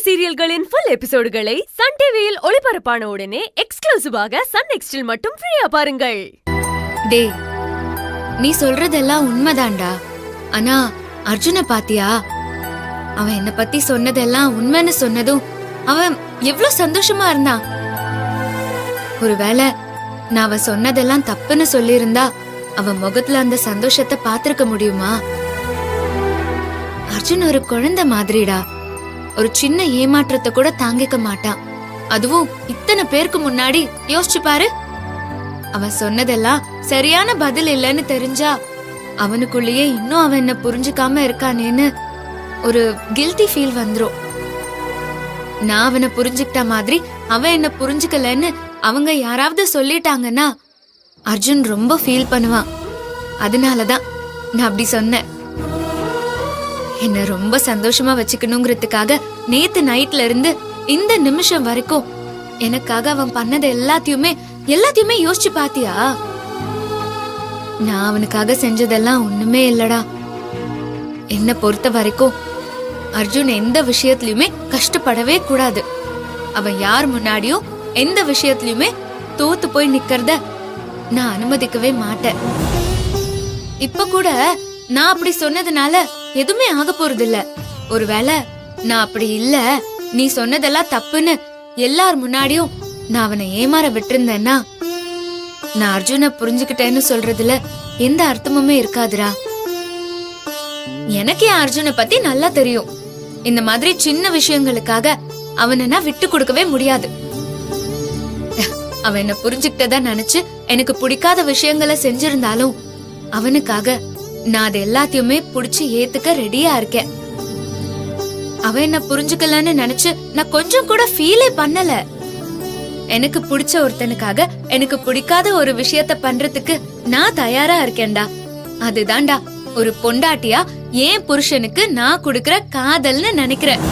சீரியல்களின் full எபிசோடுகளை Sun டிவியில் ஒளிபரப்பான உடனே எக்ஸ்க்ளூசிவாக சன் நெக்ஸ்டில் மட்டும் ஃப்ரீயா பாருங்கள். டேய், நீ சொல்றதெல்லாம் உண்மைதான்டா. ஆனா அர்ஜுன பாத்தியா? அவன் என்ன பத்தி சொன்னதெல்லாம் உண்மைன்னு சொன்னதும் அவன் எவ்வளவு சந்தோஷமா இருந்தான். ஒருவேளை நான் அவன் சொன்னதெல்லாம் தப்புன்னு சொல்லியிருந்தா அவன் முகத்துல அந்த சந்தோஷத்தை பாத்திருக்க முடியுமா? அர்ஜுன் ஒரு குழந்தை மாதிரிடா. ஒரு சின்ன ஏமாற்றத்தை கூட தாங்கிக்க மாட்டான். அதுவும் இத்தனை பேருக்கு முன்னாடி. யோசிச்சு பாரு, அவன் சொன்னதெல்லாம் சரியான பதில் இல்லைன்னு தெரிஞ்சா அவனுக்குள்ளேயே இன்னும் அவன் என்ன புரிஞ்சுக்காம இருக்கானேன்னு ஒரு கில்ட்டி ஃபீல் வந்துரும். நான் அவனை புரிஞ்சுக்கிட்ட மாதிரி அவன் என்ன புரிஞ்சுக்கலன்னு அவங்க யாராவது சொல்லிட்டாங்கன்னா அர்ஜுன் ரொம்ப ஃபீல் பண்ணுவான். அதனாலதான் நான் அப்படி சொன்னேன். என்ன ரொம்ப சந்தோஷமா வச்சுக்கணுங்கிறதுக்காக நேத்து நைட்ல இருந்து இந்த நிமிஷம் வரைக்கும் எனக்காக அவன் பண்ணது எல்லாத்தையுமே யோசிச்சு பாத்தியா? நான் அவனுக்காக செஞ்சதெல்லாம் ஒண்ணுமே இல்லடா. என்ன பொறுத்த வரைக்கும் அர்ஜுன் எந்த விஷயத்திலயுமே கஷ்டப்படவே கூடாது. அவன் யார் முன்னாடியும் எந்த விஷயத்திலயுமே தோத்து போய் நிக்கிறத நான் அனுமதிக்கவே மாட்டேன். இப்ப கூட நான் அப்படி சொன்னதுனால எதுவுமே ஆக போறது இல்ல. ஒருவேளை நான் அப்படி இல்ல, நீ சொன்னதெல்லாம் தப்புன்னு எல்லார் முன்னாடியும் நான் அவனை ஏமாற விட்டிருந்தேன்னா நான் அர்ஜுன புரிஞ்சுக்கிட்டேன்னு சொல்றதுல எந்த அர்த்தமுமே இருக்காதுடா. எனக்கு என் அர்ஜுனை பத்தி நல்லா தெரியும். இந்த மாதிரி சின்ன விஷயங்களுக்காக அவனை நான் விட்டு கொடுக்கவே முடியாது. அவன் என்ன புரிஞ்சுக்கிட்டதா நினைச்சு எனக்கு பிடிக்காத விஷயங்களை செஞ்சிருந்தாலும் அவனுக்காக நான் அது எல்லாத்தையுமே புடிச்சு ஏத்துக்க ரெடியா இருக்கேன். அவன் என்ன புரிஞ்சுக்கலன்னு நினைச்சு நான் கொஞ்சம் கூட ஃபீலே பண்ணல. எனக்கு பிடிச்ச ஒருத்தனுக்காக எனக்கு பிடிக்காத ஒரு விஷயத்த பண்றதுக்கு நான் தயாரா இருக்கேன்டா. அதுதான்டா ஒரு பொண்டாட்டியா ஏன் புருஷனுக்கு நான் கொடுக்கற காதல்னு நினைக்கிறேன்.